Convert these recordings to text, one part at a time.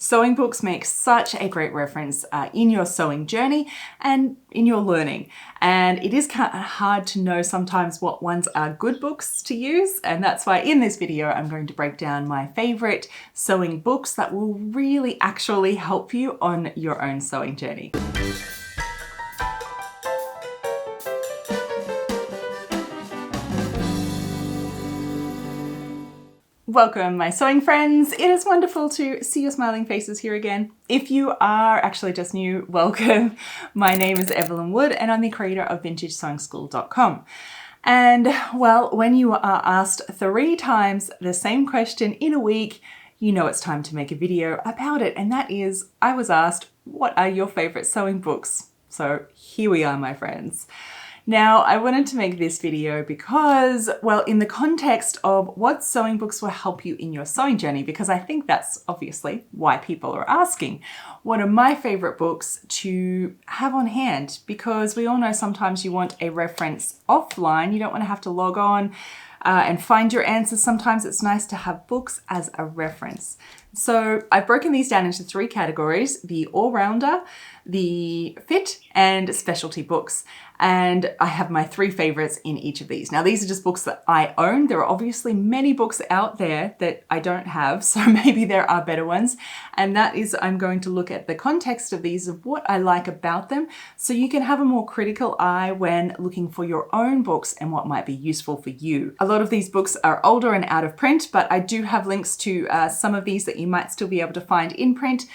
Sewing books make such a great reference in your sewing journey and in your learning. And it is kind of hard to know sometimes what ones are good books to use. And that's why in this video, I'm going to break down my favorite sewing books that will really actually help you on your own sewing journey. Welcome, my sewing friends. It is wonderful to see your smiling faces here again. If you are actually just new, welcome. My name is Evelyn Wood and I'm the creator of VintageSewingSchool.com. And well, when you are asked 3 times the same question in a week, you know it's time to make a video about it. And that is, I was asked, what are your favorite sewing books? So here we are, my friends. Now, I wanted to make this video because, well, in the context of what sewing books will help you in your sewing journey, because I think that's obviously why people are asking. What are my favorite books to have on hand? Because we all know sometimes you want a reference offline. You don't want to have to log on and find your answers. Sometimes it's nice to have books as a reference. So I've broken these down into 3 categories: the all-rounder, the fit, and specialty books. And I have my 3 favorites in each of these. Now, these are just books that I own. There are obviously many books out there that I don't have, so maybe there are better ones. And that is, I'm going to look at the context of these, of what I like about them, so you can have a more critical eye when looking for your own books and what might be useful for you. A lot of these books are older and out of print, but I do have links to some of these that you might still be able to find in print,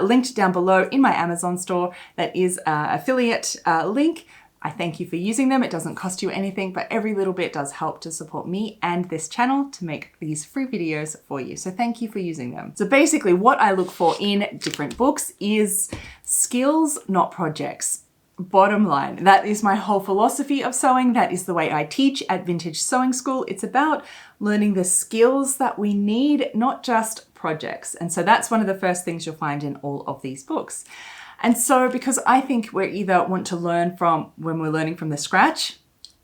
linked down below in my Amazon store. That is an affiliate link. I thank you for using them. It doesn't cost you anything, but every little bit does help to support me and this channel to make these free videos for you. So thank you for using them. So basically what I look for in different books is skills, not projects. Bottom line, that is my whole philosophy of sewing. That is the way I teach at Vintage Sewing School. It's about learning the skills that we need, not just projects. And so that's one of the first things you'll find in all of these books. And so because I think we either want to learn from, when we're learning from the scratch,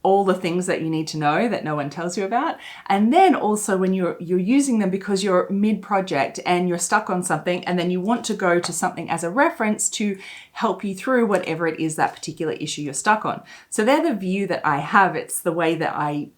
all the things that you need to know that no one tells you about. And then also when you're using them because you're mid-project and you're stuck on something, and then you want to go to something as a reference to help you through whatever it is, that particular issue you're stuck on. So they're the view that I have. It's the way that I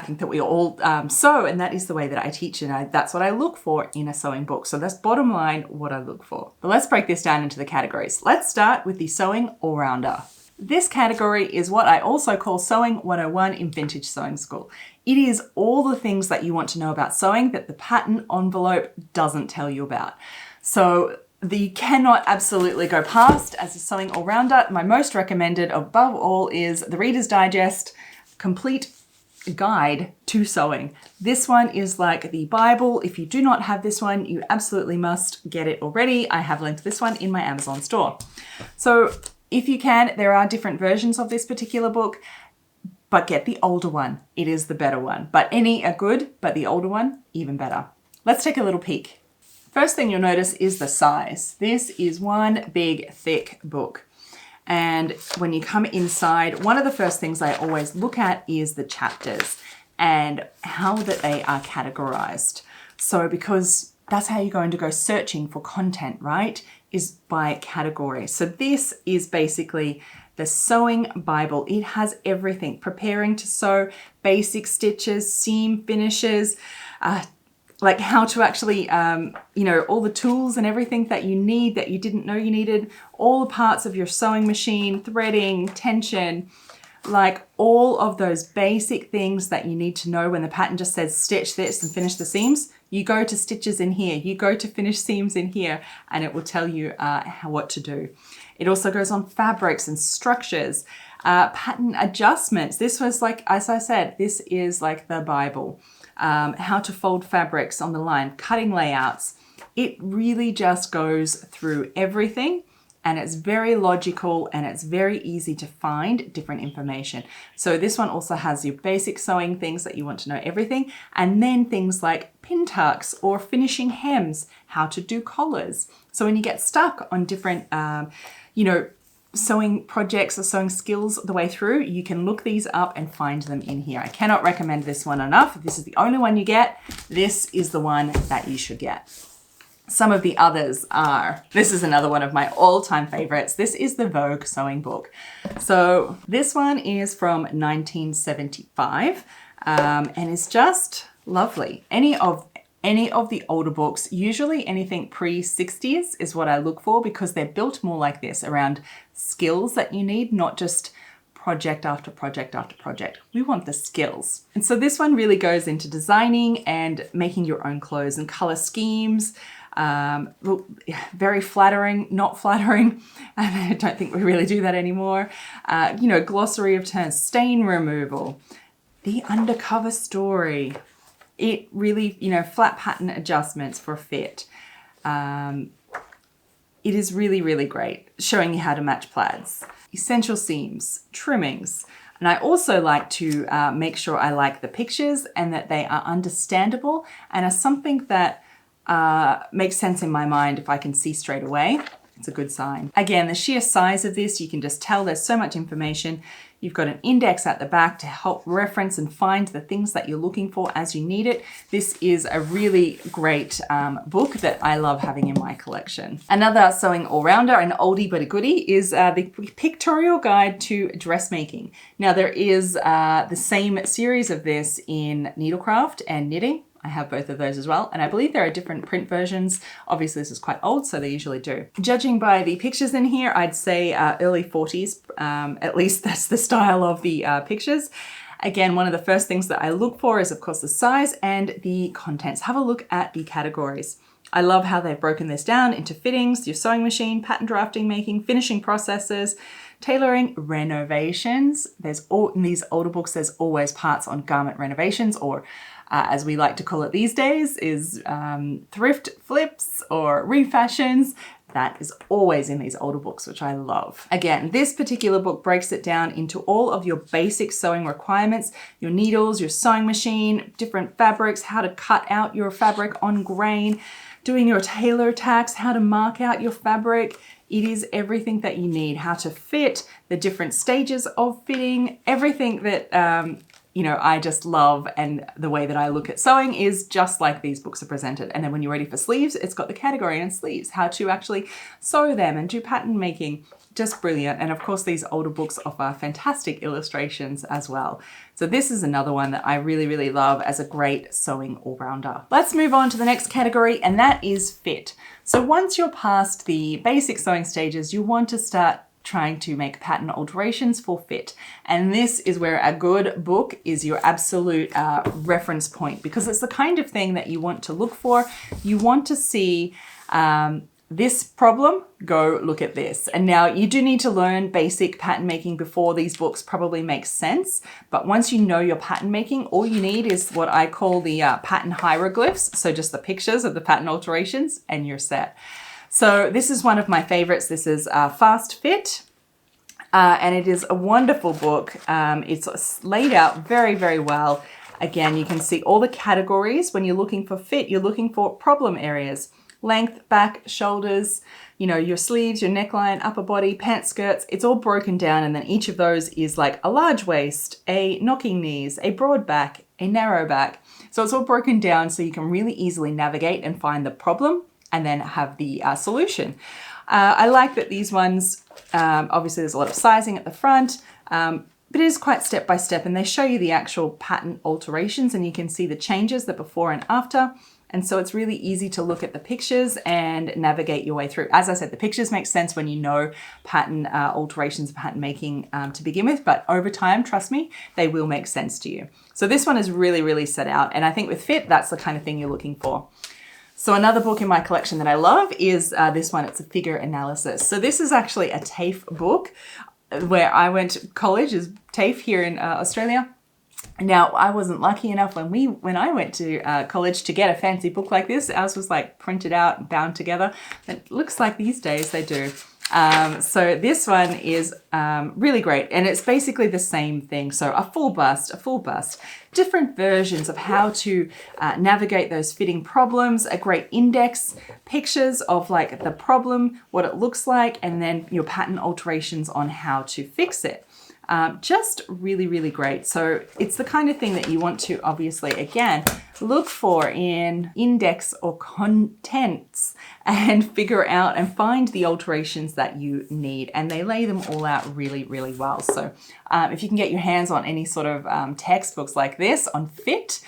think that we all sew, and that is the way that I teach, and that's what I look for in a sewing book. So that's bottom line what I look for. But let's break this down into the categories. Let's start with the sewing all-rounder. This category is what I also call Sewing 101 in Vintage Sewing School. It is all the things that you want to know about sewing that the pattern envelope doesn't tell you about. So you cannot absolutely go past as a sewing all-rounder. My most recommended above all is the Reader's Digest Complete Guide to Sewing. This one is like the Bible. If you do not have this one, you absolutely must get it already. I have linked this one in my Amazon store. So if you can, there are different versions of this particular book, but get the older one. It is the better one. But any are good, but the older one, even better. Let's take a little peek. First thing you'll notice is the size. This is one big, thick book. And when you come inside, one of the first things I always look at is the chapters and how that they are categorized. So because that's how you're going to go searching for content, right? Is by category. So this is basically the sewing Bible. It has everything: preparing to sew, basic stitches, seam finishes, like how to actually, all the tools and everything that you need that you didn't know you needed, all the parts of your sewing machine, threading, tension, like all of those basic things that you need to know when the pattern just says stitch this and finish the seams. You go to stitches in here, you go to finish seams in here, and it will tell you what to do. It also goes on fabrics and structures, pattern adjustments. This was like, as I said, this is like the Bible. How to fold fabrics on the line, cutting layouts. It really just goes through everything, and it's very logical and it's very easy to find different information. So this one also has your basic sewing things that you want to know everything, and then things like pin tucks or finishing hems, how to do collars. So when you get stuck on different, sewing projects or sewing skills the way through, you can look these up and find them in here. I cannot recommend this one enough. If this is the only one you get, this is the one that you should get. Some of the others are, this is another one of my all-time favorites. This is the Vogue sewing book. So this one is from 1975 and it's just lovely. Any of the older books, usually anything pre-60s is what I look for because they're built more like this around skills that you need, not just project after project after project. We want the skills. And so this one really goes into designing and making your own clothes and color schemes. Very flattering, not flattering. I don't think we really do that anymore. You know, glossary of terms, stain removal, the undercover story. It really, you know, flat pattern adjustments for fit. It is really, really great, showing you how to match plaids. Essential seams, trimmings. And I also like to make sure I like the pictures and that they are understandable and are something that makes sense in my mind if I can see straight away. It's a good sign. Again, the sheer size of this, you can just tell there's so much information. You've got an index at the back to help reference and find the things that you're looking for as you need it. This is a really great book that I love having in my collection. Another sewing all-rounder, an oldie but a goodie, is the Pictorial Guide to Dressmaking. Now there is the same series of this in needlecraft and knitting. I have both of those as well. And I believe there are different print versions. Obviously this is quite old, so they usually do. Judging by the pictures in here, I'd say early 40s. At least that's the style of the pictures. Again, one of the first things that I look for is of course the size and the contents. Have a look at the categories. I love how they've broken this down into fittings, your sewing machine, pattern drafting, making, finishing processes, tailoring, renovations. In these older books, there's always parts on garment renovations, or as we like to call it these days, is thrift flips or refashions. That is always in these older books, which I love. Again, this particular book breaks it down into all of your basic sewing requirements, your needles, your sewing machine, different fabrics, how to cut out your fabric on grain, doing your tailor tacks, how to mark out your fabric. It is everything that you need, how to fit, the different stages of fitting, everything that you know, I just love, and the way that I look at sewing is just like these books are presented. And then when you're ready for sleeves, it's got the category and sleeves, how to actually sew them and do pattern making. Just brilliant. And of course, these older books offer fantastic illustrations as well. So this is another one that I really, really love as a great sewing all-rounder. Let's move on to the next category, and that is fit. So once you're past the basic sewing stages, you want to start trying to make pattern alterations for fit. And this is where a good book is your absolute reference point, because it's the kind of thing that you want to look for. You want to see this problem, go look at this. And now you do need to learn basic pattern making before these books probably make sense. But once you know your pattern making, all you need is what I call the pattern hieroglyphs. So just the pictures of the pattern alterations and you're set. So this is one of my favorites. This is Fast Fit. And it is a wonderful book. It's laid out very, very well. Again, you can see all the categories. When you're looking for fit, you're looking for problem areas. Length, back, shoulders, you know, your sleeves, your neckline, upper body, pants, skirts. It's all broken down, and then each of those is like a large waist, a knocking knees, a broad back, a narrow back. So it's all broken down so you can really easily navigate and find the problem and then have the solution. I like that these ones, obviously there's a lot of sizing at the front, but it is quite step by step, and they show you the actual pattern alterations, and you can see the changes, the before and after. And so it's really easy to look at the pictures and navigate your way through. As I said, the pictures make sense when you know pattern alterations, pattern making to begin with, but over time, trust me, they will make sense to you. So this one is really, really set out. And I think with fit, that's the kind of thing you're looking for. So another book in my collection that I love is this one. It's a figure analysis. So this is actually a TAFE book. Where I went to college is TAFE here in Australia. Now, I wasn't lucky enough when I went to college to get a fancy book like this. Ours was like printed out and bound together. It looks like these days they do. So this one is really great, and it's basically the same thing. So a full bust, different versions of how to navigate those fitting problems, a great index, pictures of like the problem, what it looks like, and then your pattern alterations on how to fix it. Just really, really great. So it's the kind of thing that you want to obviously, again, look for in index or contents and figure out and find the alterations that you need. And they lay them all out really, really well. So if you can get your hands on any sort of textbooks like this on fit,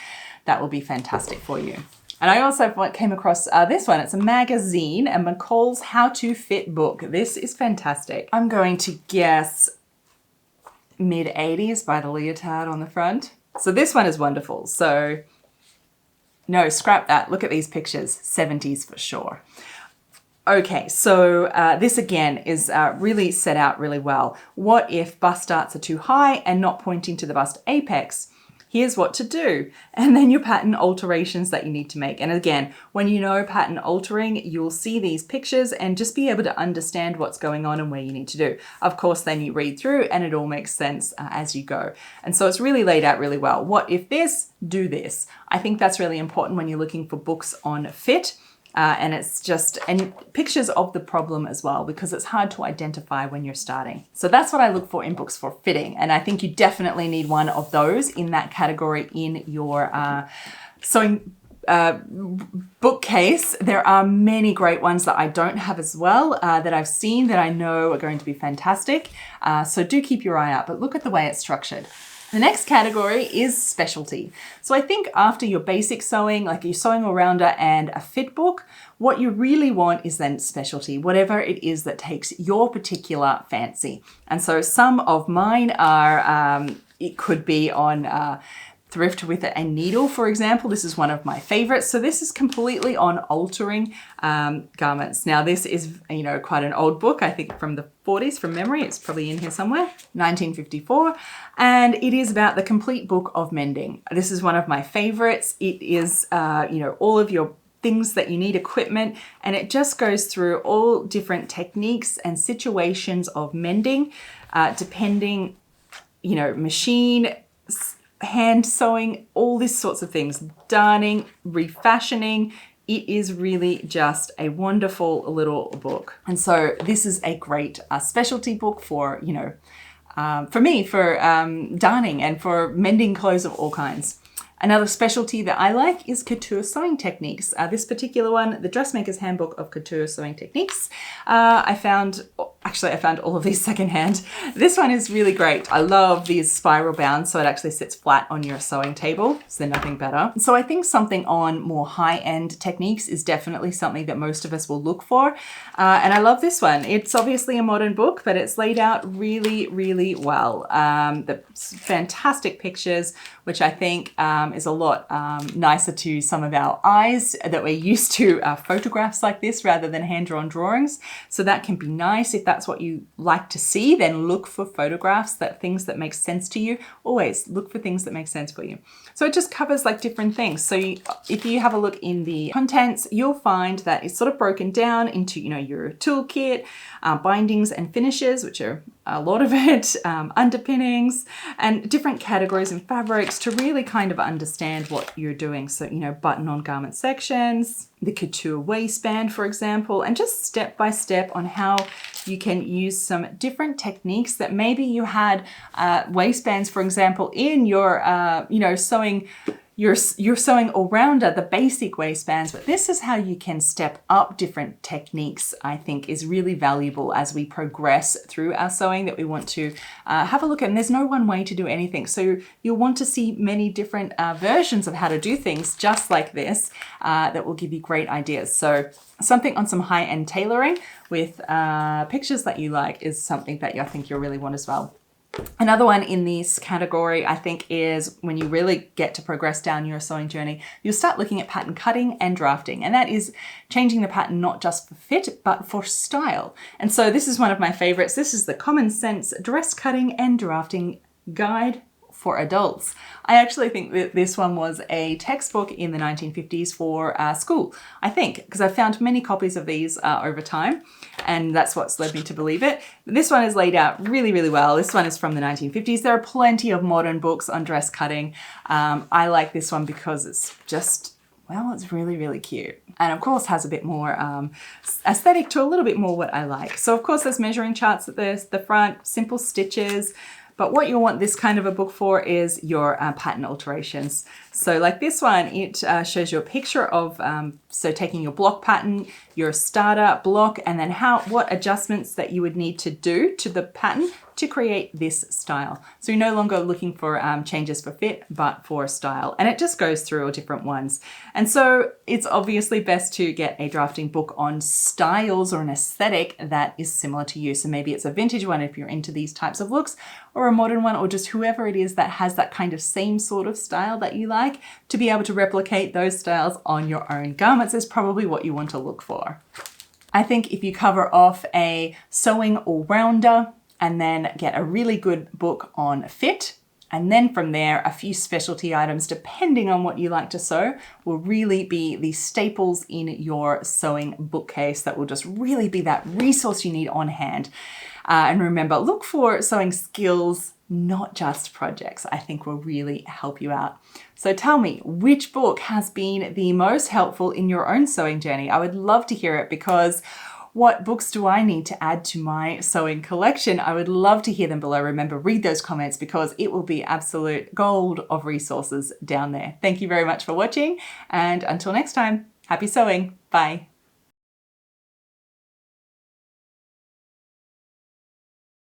that will be fantastic for you. And I also came across this one. It's a magazine, a McCall's How to Fit book. This is fantastic. I'm going to guess mid-80s by the leotard on the front. So this one is wonderful. So no, scrap that. Look at these pictures, 70s for sure. Okay, so this again is really set out really well. What if bust darts are too high and not pointing to the bust apex? Here's what to do. And then your pattern alterations that you need to make. And again, when you know pattern altering, you'll see these pictures and just be able to understand what's going on and where you need to do. Of course, then you read through and it all makes sense as you go. And so it's really laid out really well. What if this? Do this. I think that's really important when you're looking for books on fit. And it's just, and pictures of the problem as well, because it's hard to identify when you're starting. So that's what I look for in books for fitting. And I think you definitely need one of those in that category in your sewing bookcase. There are many great ones that I don't have as well, that I've seen that I know are going to be fantastic. So do keep your eye out, but look at the way it's structured. The next category is specialty. So I think after your basic sewing, like your sewing all-rounder and a fit book, what you really want is then specialty, whatever it is that takes your particular fancy. And so some of mine are, it could be on Thrift with a needle, for example. This is one of my favorites. So this is completely on altering garments. Now this is, you know, quite an old book, I think from the 40s from memory. It's probably in here somewhere, 1954. And it is about the complete book of mending. This is one of my favorites. It is, you know, all of your things that you need, equipment, and it just goes through all different techniques and situations of mending, depending, you know, machine, hand sewing, all these sorts of things, darning, refashioning. It is really just a wonderful little book. And so this is a great specialty book for, you know, for me, for darning and for mending clothes of all kinds. Another specialty that I like is Couture sewing techniques. This particular one, the Dressmaker's Handbook of Couture Sewing Techniques. I found all of these secondhand. This one is really great. I love these spiral bounds, so it actually sits flat on your sewing table. So nothing better. So I think something on more high-end techniques is definitely something that most of us will look for. And I love this one. It's obviously a modern book, but it's laid out really, really well. The fantastic pictures, which I think is a lot nicer to some of our eyes that we're used to photographs like this rather than hand-drawn drawings. So that can be nice. If that's what you like to see, then look for photographs, things that make sense to you. Always look for things that make sense for you. So it just covers like different things. So if you have a look in the contents, you'll find that it's sort of broken down into, you know, your toolkit, bindings and finishes, which are a lot of it, underpinnings, and different categories and fabrics to really kind of understand what you're doing. So, you know, button-on garment sections, the couture waistband, for example, and just step by step on how you can use some different techniques that maybe you had waistbands, for example, in your, you know, sewing. You're sewing all-rounder, the basic waistbands, but this is how you can step up different techniques, I think is really valuable as we progress through our sewing, that we want to have a look at. And there's no one way to do anything. So you'll want to see many different versions of how to do things just like this that will give you great ideas. So something on some high-end tailoring with pictures that you like is something that I think you'll really want as well. Another one in this category, I think, is when you really get to progress down your sewing journey, you'll start looking at pattern cutting and drafting. And that is changing the pattern not just for fit, but for style. And so this is one of my favorites. This is the Common Sense Dress Cutting and Drafting Guide for Adults. I actually think that this one was a textbook in the 1950s for school, I think, because I found many copies of these over time, and that's what's led me to believe it. This one is laid out really, really well. This one is from the 1950s. There are plenty of modern books on dress cutting. I like this one because it's just, well, it's really, really cute. And of course has a bit more aesthetic to a little bit more what I like. So of course there's measuring charts at the front, simple stitches, But what you'll want this kind of a book for is your pattern alterations. So like this one, it shows you a picture of, so taking your block pattern, your starter block, and then what adjustments that you would need to do to the pattern to create this style. So you're no longer looking for changes for fit, but for style. And it just goes through all different ones. And so it's obviously best to get a drafting book on styles or an aesthetic that is similar to you. So maybe it's a vintage one if you're into these types of looks, or a modern one, or just whoever it is that has that kind of same sort of style that you like, to be able to replicate those styles on your own garments is probably what you want to look for. I think if you cover off a sewing all-rounder and then get a really good book on fit, and then from there, a few specialty items, depending on what you like to sew, will really be the staples in your sewing bookcase that will just really be that resource you need on hand. And remember, look for sewing skills, not just projects, I think will really help you out. So tell me, which book has been the most helpful in your own sewing journey? I would love to hear it, because what books do I need to add to my sewing collection? I would love to hear them below. Remember, read those comments, because it will be absolute gold of resources down there. Thank you very much for watching, and until next time, happy sewing. Bye.